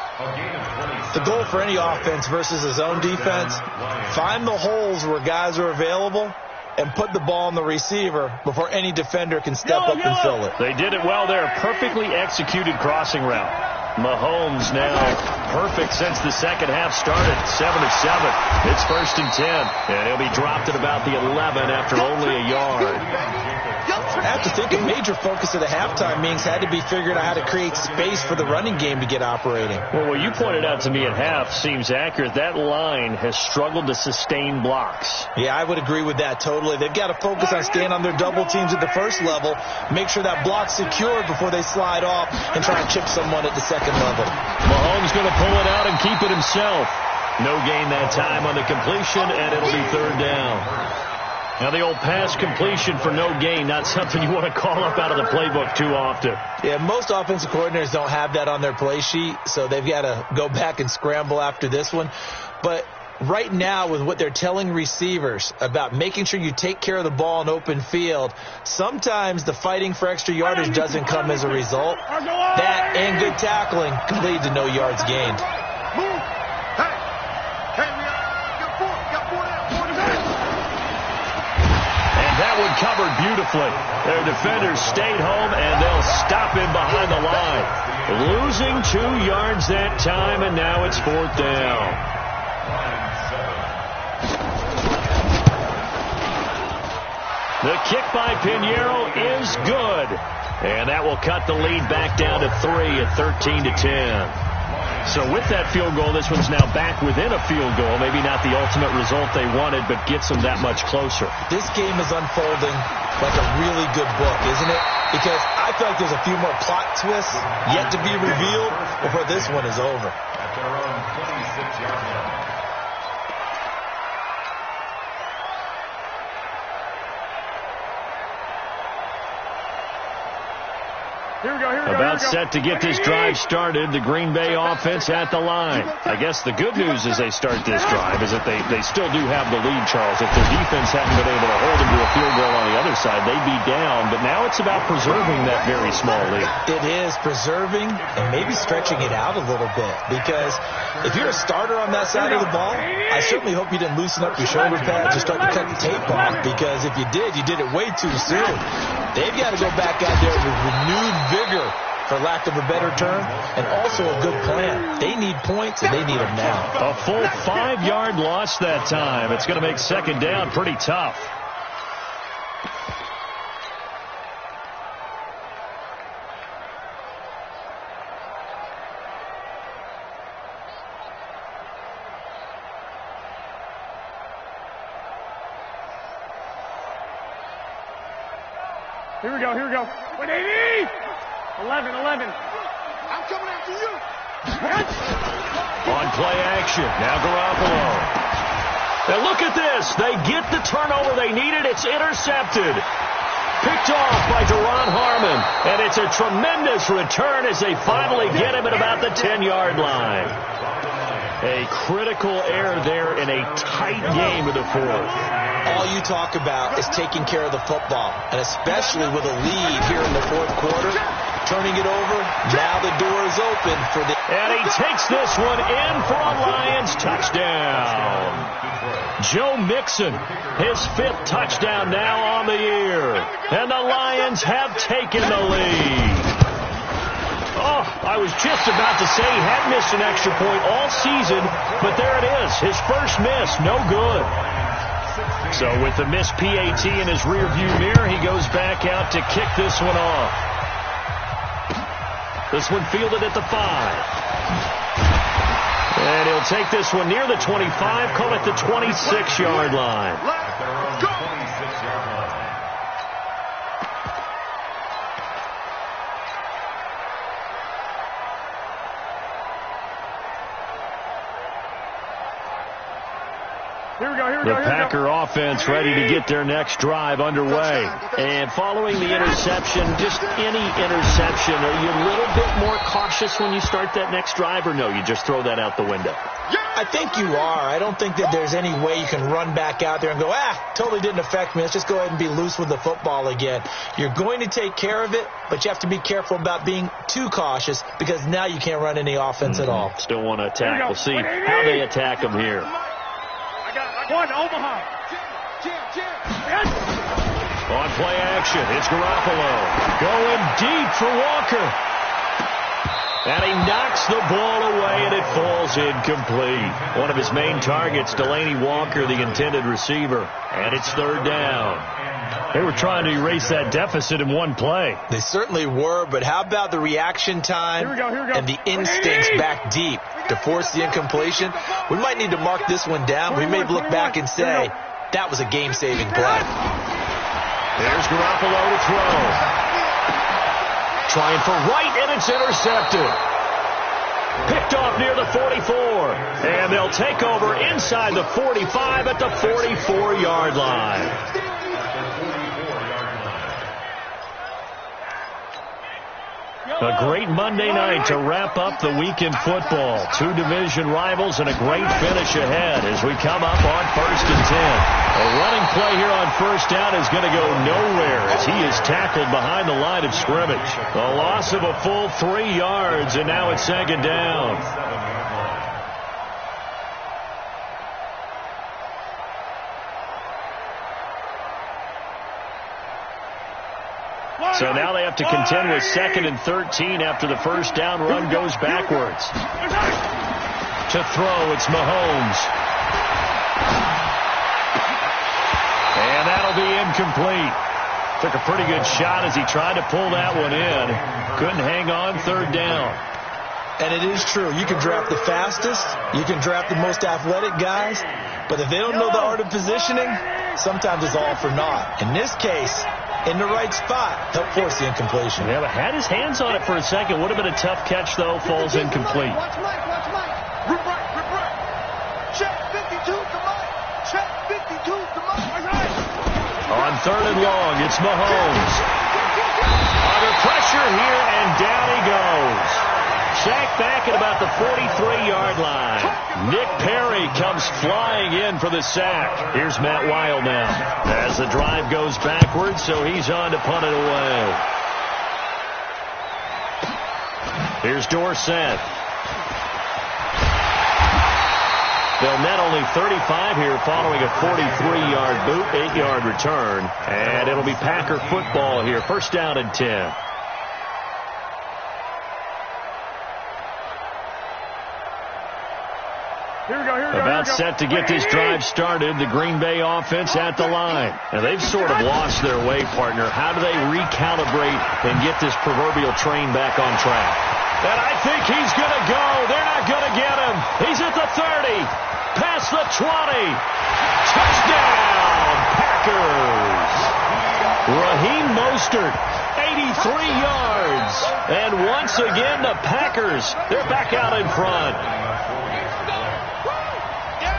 The goal for any offense versus his own defense, find the holes where guys are available and put the ball on the receiver before any defender can step up and fill it. They did it well there. Perfectly executed crossing route. Mahomes now perfect since the 2nd half started. 7 of 7. It's 1st and 10. And he'll be dropped at about the 11 after only a yard. I have to think a major focus of the halftime meetings had to be figuring out how to create space for the running game to get operating. Well, what you pointed out to me at half seems accurate. That line has struggled to sustain blocks. Yeah, I would agree with that totally. They've got to focus on staying on their double teams at the 1st level, make sure that block's secured before they slide off and try and chip someone at the 2nd level. Mahomes going to pull it out and keep it himself. No gain that time on the completion, and it'll be 3rd down. Now, the old pass completion for no gain, not something you want to call up out of the playbook too often. Yeah, most offensive coordinators don't have that on their play sheet, so they've got to go back and scramble after this one. But right now, with what they're telling receivers about making sure you take care of the ball in open field, sometimes the fighting for extra yardage doesn't come as a result. That and good tackling can lead to no yards gained. covered beautifully. Their defenders stayed home, and they'll stop him behind the line. Losing 2 yards that time, and now it's 4th down. The kick by Pinheiro is good. And that will cut the lead back down to 3 at 13-10. So with that field goal, this one's now back within a field goal. Maybe not the ultimate result they wanted, but gets them that much closer. This game is unfolding like a really good book, isn't it? Because I feel like there's a few more plot twists yet to be revealed before this one is over. At their own 26-yard line. About set to get this drive started. The Green Bay offense at the line. I guess the good news as they start this drive is that they still do have the lead, Charles. If their defense hadn't been able to hold them to a field goal on the other side, they'd be down. But now it's about preserving that very small lead. It is preserving and maybe stretching it out a little bit. Because if you're a starter on that side of the ball, I certainly hope you didn't loosen up your shoulder pads or start to cut the tape off. Because if you did it way too soon. They've got to go back out there with renewed vigor, for lack of a better term, and also a good plan. They need points, and they need them now. A full 5-yard loss that time. It's going to make 2nd down pretty tough. Here we go. 180! 11. I'm coming after you. On play action. Now Garoppolo. And look at this. They get the turnover they needed. It's intercepted. Picked off by Duron Harmon. And it's a tremendous return as they finally get him at about the 10-yard line. A critical error there in a tight game of the 4th. All you talk about is taking care of the football, and especially with a lead here in the 4th quarter, turning it over, now the door is open for the... And he takes this one in for a Lions touchdown. Joe Mixon, his 5th touchdown now on the year, and the Lions have taken the lead. Oh, I was just about to say he had missed an extra point all season, but there it is, his first miss, no good. So with the missed PAT in his rearview mirror, he goes back out to kick this one off. This one fielded at the 5. And he'll take this one near the 25, call it the 26-yard line. Let's go! 26-yard line. The Packer offense ready to get their next drive underway. And following the interception, just any interception, are you a little bit more cautious when you start that next drive, or no, you just throw that out the window? I think you are. I don't think that there's any way you can run back out there and go, totally didn't affect me. Let's just go ahead and be loose with the football again. You're going to take care of it, but you have to be careful about being too cautious because now you can't run any offense at all. Still want to attack. We'll see how they attack them here. One, Omaha. Yes. On play action, it's Garoppolo. Going deep for Walker. And he knocks the ball away, and it falls incomplete. One of his main targets, Delanie Walker, the intended receiver. And it's 3rd down. They were trying to erase that deficit in one play. They certainly were, but how about the reaction time and the instincts back deep to force the incompletion? We might need to mark this one down. We may look back and say, that was a game-saving play. There's Garoppolo to throw. Trying for right, and it's intercepted. Picked off near the 44. And they'll take over inside the 45 at the 44-yard line. A great Monday night to wrap up the week in football. 2 division rivals and a great finish ahead as we come up on 1st and 10. A running play here on 1st down is going to go nowhere as he is tackled behind the line of scrimmage. A loss of a full 3 yards, and now it's 2nd down. So now they have to contend with 2nd and 13 after the first down run goes backwards. To throw, it's Mahomes. And that'll be incomplete. Took a pretty good shot as he tried to pull that one in. Couldn't hang on, 3rd down. And it is true. You can draft the fastest. You can draft the most athletic guys. But if they don't know the art of positioning, sometimes it's all for naught. In this case, in the right spot, help force the incompletion. Yeah, but had his hands on it for a second. Would have been a tough catch, though. Falls incomplete. Watch Mike. Rip right. Check 52 to Mike. Check 52 to Mike. On 3rd and long, it's Mahomes. Under pressure here, and down he goes. Sacked back at about the 43-yard line. Nick Perry comes flying in for the sack. Here's Matt Weil now as the drive goes backwards, so he's on to punt it away. Here's Dorsett. They'll net only 35 here following a 43-yard boot, 8-yard return. And it'll be Packer football here. 1st down and 10. About set to get this drive started, the Green Bay offense at the line. Now, they've sort of lost their way, partner. How do they recalibrate and get this proverbial train back on track? And I think he's going to go. They're not going to get him. He's at the 30. Past the 20. Touchdown, Packers. Raheem Mostert, 83 yards. And once again, the Packers, they're back out in front.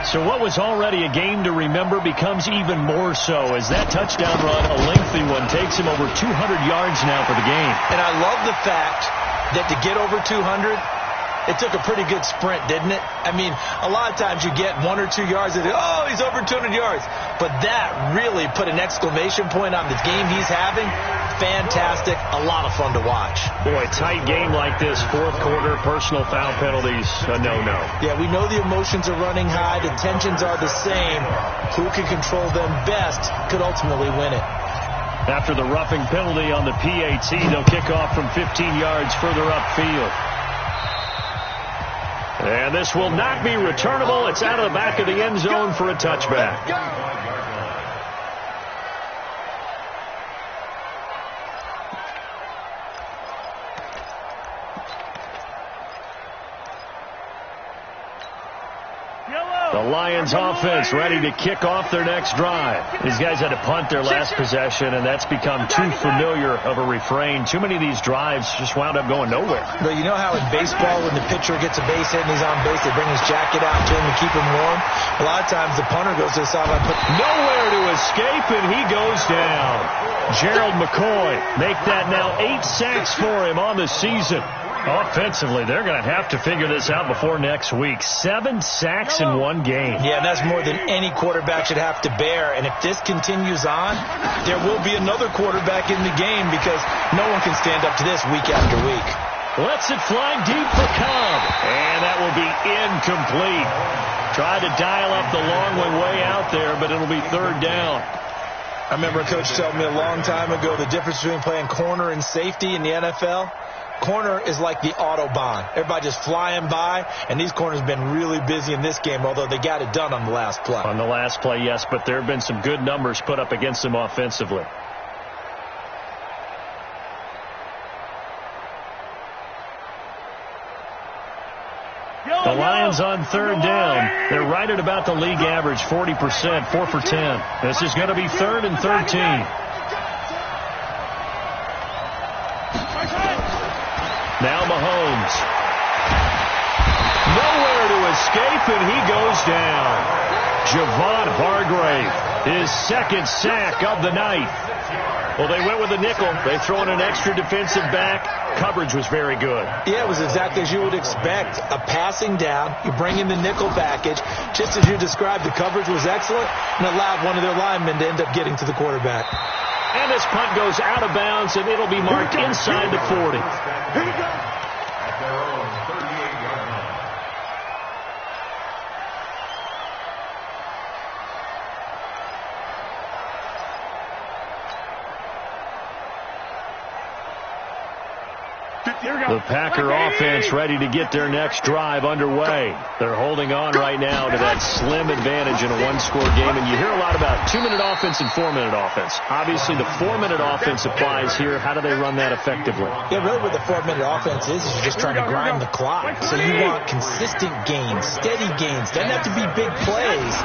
So what was already a game to remember becomes even more so as that touchdown run, a lengthy one, takes him over 200 yards now for the game. And I love the fact that to get over 200, it took a pretty good sprint, didn't it? I mean, a lot of times you get 1 or 2 yards and oh, he's over 200 yards. But that really put an exclamation point on the game he's having. Fantastic. A lot of fun to watch. Boy, tight game like this, 4th quarter, personal foul penalties, a no-no. Yeah, we know the emotions are running high. The tensions are the same. Who can control them best could ultimately win it. After the roughing penalty on the PAT, they'll kick off from 15 yards further upfield. And this will not be returnable. It's out of the back of the end zone for a touchback. The Lions offense ready to kick off their next drive. These guys had to punt their last possession, and that's become too familiar of a refrain. Too many of these drives just wound up going nowhere. But you know how in baseball, when the pitcher gets a base hit and he's on base, they bring his jacket out to him to keep him warm? A lot of times the punter goes to the sideline. Nowhere to escape, and he goes down. Gerald McCoy make that now 8 sacks for him on the season. Offensively, they're going to have to figure this out before next week. 7 sacks in one game. Yeah, that's more than any quarterback should have to bear. And if this continues on, there will be another quarterback in the game because no one can stand up to this week after week. Lets it fly deep for Cobb. And that will be incomplete. Tried to dial up the long one way out there, but it'll be 3rd down. I remember a coach telling me a long time ago the difference between playing corner and safety in the NFL. Corner is like the Autobahn. Everybody just flying by, and these corners have been really busy in this game, although they got it done on the last play. On the last play, yes, but there have been some good numbers put up against them offensively. The Lions on 3rd down. They're right at about the league average, 40%, 4 for 10. This is going to be 3rd and 13. Now Mahomes. Nowhere to escape, and he goes down. Javon Hargrave, his 2nd sack of the night. Well, they went with a nickel. They throw in an extra defensive back. Coverage was very good. Yeah, it was exactly as you would expect. A passing down. You bring in the nickel package. Just as you described, the coverage was excellent and allowed one of their linemen to end up getting to the quarterback. And this punt goes out of bounds, and it'll be marked inside the 40. Here we go. At their own 38-yard line. The Packer offense ready to get their next drive underway. They're holding on right now to that slim advantage in a one-score game. And you hear a lot about 2-minute offense and 4-minute offense. Obviously, the 4-minute offense applies here. How do they run that effectively? Yeah, really what the 4-minute offense is you're just trying to grind the clock. So you want consistent gains, steady gains. Doesn't have to be big plays,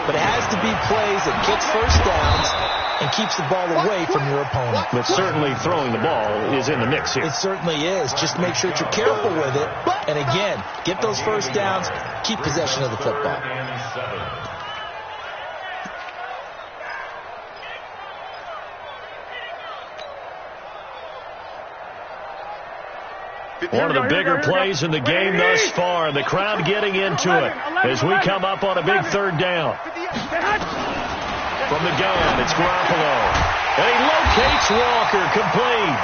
but it has to be plays that gets first downs and keeps the ball away from your opponent. But certainly throwing the ball is in the mix here. It certainly is. Just make sure that you're careful with it. And again, get those first downs, keep possession of the football. One of the bigger plays in the game thus far. The crowd getting into it as we come up on a big third down. From the gun, it's Garoppolo. And he locates Walker, complete.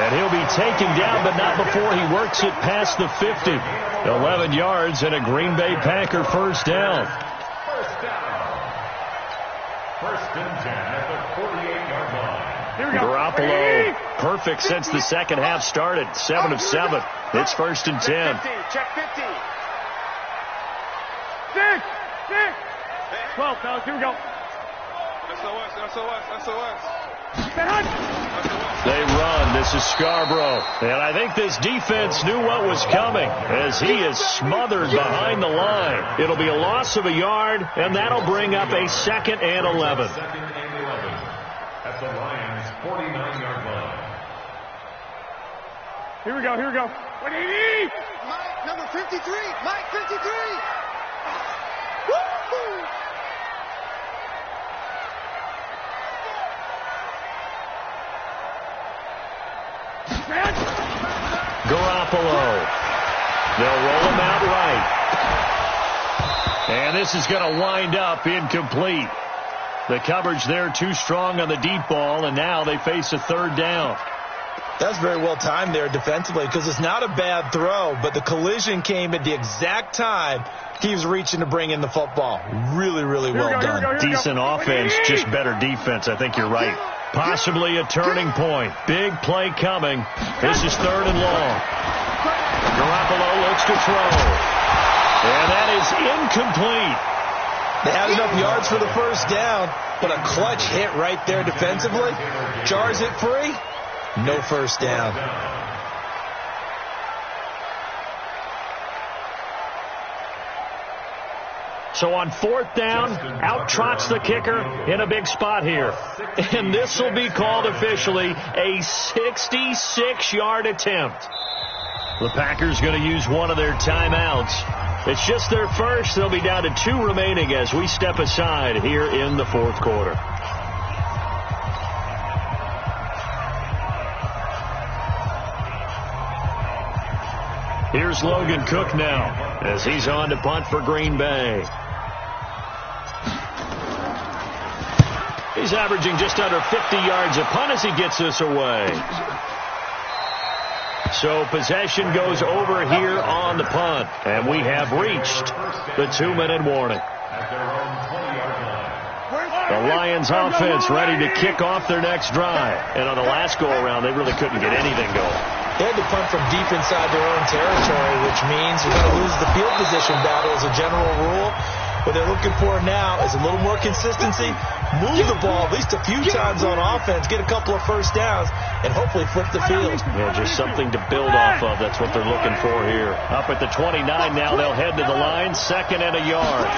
And he'll be taken down, but not before he works it past the 50. 11 yards and a Green Bay Packer first down. First and 10 at the 48-yard line. Garoppolo, perfect since the second half started. 7 of 7. It's first and 10. Check 50. 6. 12, fellas, here we go. SOS. They run. This is Scarborough. And I think this defense knew what was coming as he is smothered behind the line. It'll be a loss of a yard, and that'll bring up a 2nd and 11. Second and 11 at the Lions' 49-yard line. Here we go. What do you need? Mike, number 53. Mike, 53. Woo-hoo. Garoppolo. They'll roll him out right. And this is going to wind up incomplete. The coverage there too strong on the deep ball, and now they face a third down. That's very well timed there defensively because it's not a bad throw, but the collision came at the exact time he was reaching to bring in the football. Really, really well done. Decent offense, just better defense. I think you're right. Possibly a turning point. Big play coming. This is 3rd and long. Garoppolo looks to throw. And that is incomplete. They had enough yards for the first down, but a clutch hit right there defensively. Jars it free. No first down. So on 4th down, out trots the kicker in a big spot here. And this will be called officially a 66-yard attempt. The Packers going to use one of their timeouts. It's just their first. They'll be down to 2 remaining as we step aside here in the 4th quarter. Here's Logan Cook now as he's on to punt for Green Bay. He's averaging just under 50 yards a punt as he gets this away. So possession goes over here on the punt, and we have reached the 2-minute warning. The Lions offense ready to kick off their next drive. And on the last go-around, they really couldn't get anything going. They had to punt from deep inside their own territory, which means you're going to lose the field position battle as a general rule. What they're looking for now is a little more consistency, move the ball at least a few times on offense, get a couple of first downs, and hopefully flip the field. Yeah, just something to build off of. That's what they're looking for here. Up at the 29 now, they'll head to the line, 2nd and a yard.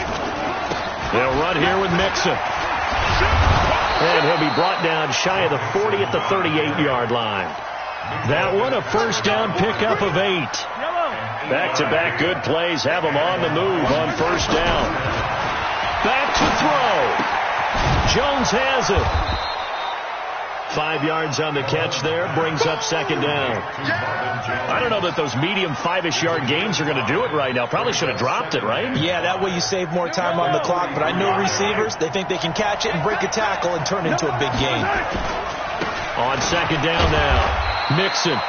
They'll run here with Mixon. And he'll be brought down shy of the 40 at the 38-yard line. That one, a first down pickup of 8. Back-to-back good plays have them on the move on first down. Back to throw. Jones has it. 5 yards on the catch there, brings up 2nd down. I don't know that those medium 5-ish yard gains are going to do it right now. Probably should have dropped it, right? Yeah, that way you save more time on the clock, but I know receivers, they think they can catch it and break a tackle and turn it into a big gain. On 2nd down now. Mixon.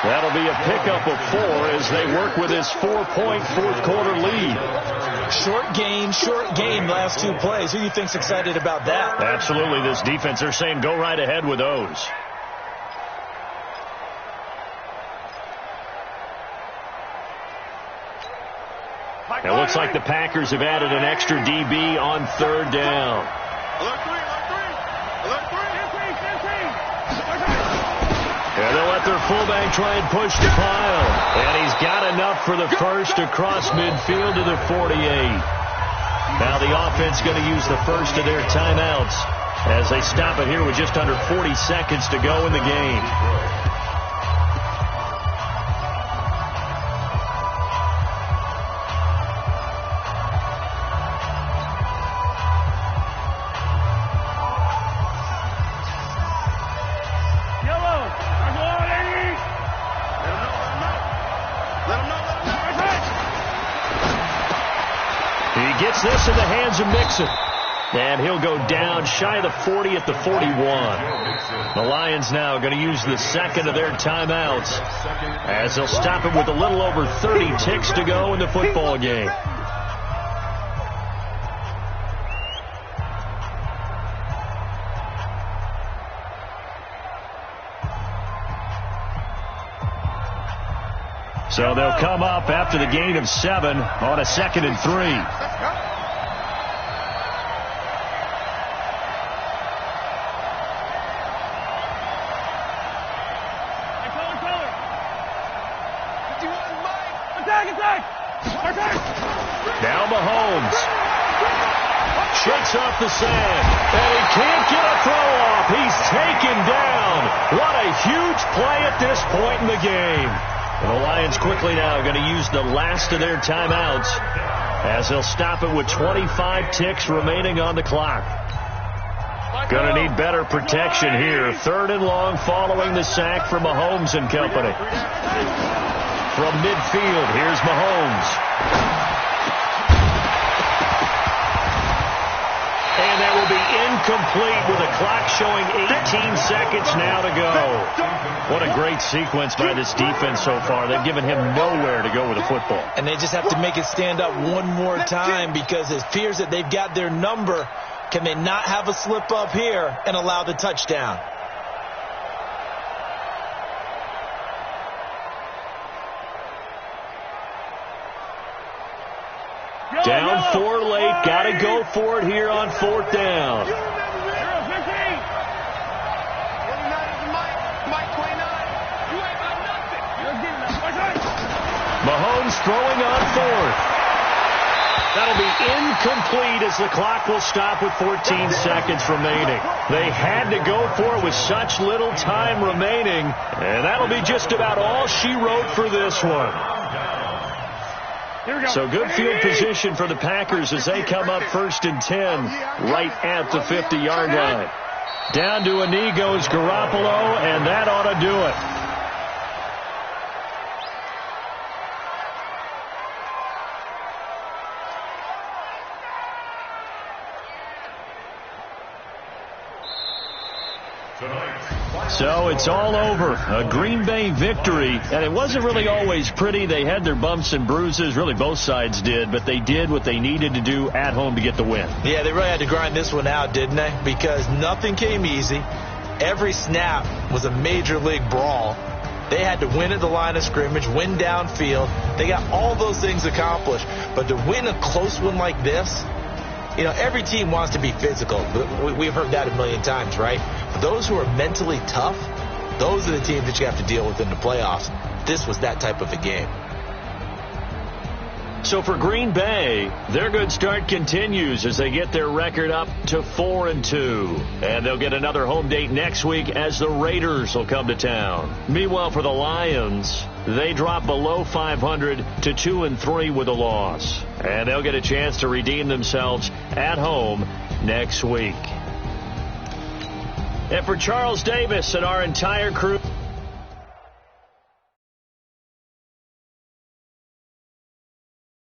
That'll be a pickup of 4 as they work with his 4-point 4th quarter lead. Short gain last 2 plays. Who do you think's excited about that? Absolutely. This defense, they're saying go right ahead with those. It looks like the Packers have added an extra DB on third down. And they'll let their fullback try and push the pile. And he's got enough for the first across midfield to the 48. Now the offense going to use the first of their timeouts as they stop it here with just under 40 seconds to go in the game. Gets this in the hands of Mixon. And he'll go down shy of the 40 at the 41. The Lions now going to use the second of their timeouts as they'll stop it with a little over 30 ticks to go in the football game. So they'll come up after the gain of 7 on a 2nd and 3. Now Mahomes shakes off the sand, and he can't get a throw off. He's taken down. What a huge play at this point in the game. And the Lions quickly now going to use the last of their timeouts as they'll stop it with 25 ticks remaining on the clock. Going to need better protection here. 3rd and long following the sack from Mahomes and company. From midfield, here's Mahomes. And that will be incomplete with a clock showing 18 seconds now to go. What a great sequence by this defense so far. They've given him nowhere to go with the football. And they just have to make it stand up one more time because it appears that they've got their number. Can they not have a slip up here and allow the touchdown? Down 4 late. Got to go for it here on 4th down. Mahomes throwing on 4th. That'll be incomplete as the clock will stop with 14 seconds remaining. They had to go for it with such little time remaining, and that'll be just about all she wrote for this one. So good field position for the Packers as they come up 1st and 10 right at the 50-yard line. Down to a knee goes Garoppolo, and that ought to do it. So it's all over. A Green Bay victory. And it wasn't really always pretty. They had their bumps and bruises. Really, both sides did. But they did what they needed to do at home to get the win. Yeah, they really had to grind this one out, didn't they? Because nothing came easy. Every snap was a major league brawl. They had to win at the line of scrimmage, win downfield. They got all those things accomplished. But to win a close one like this, you know, every team wants to be physical. We've heard that a million times, right? But those who are mentally tough, those are the teams that you have to deal with in the playoffs. This was that type of a game. So for Green Bay, their good start continues as they get their record up to 4-2. And they'll get another home date next week as the Raiders will come to town. Meanwhile, for the Lions, they drop below 500 to 2-3 with a loss. And they'll get a chance to redeem themselves at home next week. And for Charles Davis and our entire crew,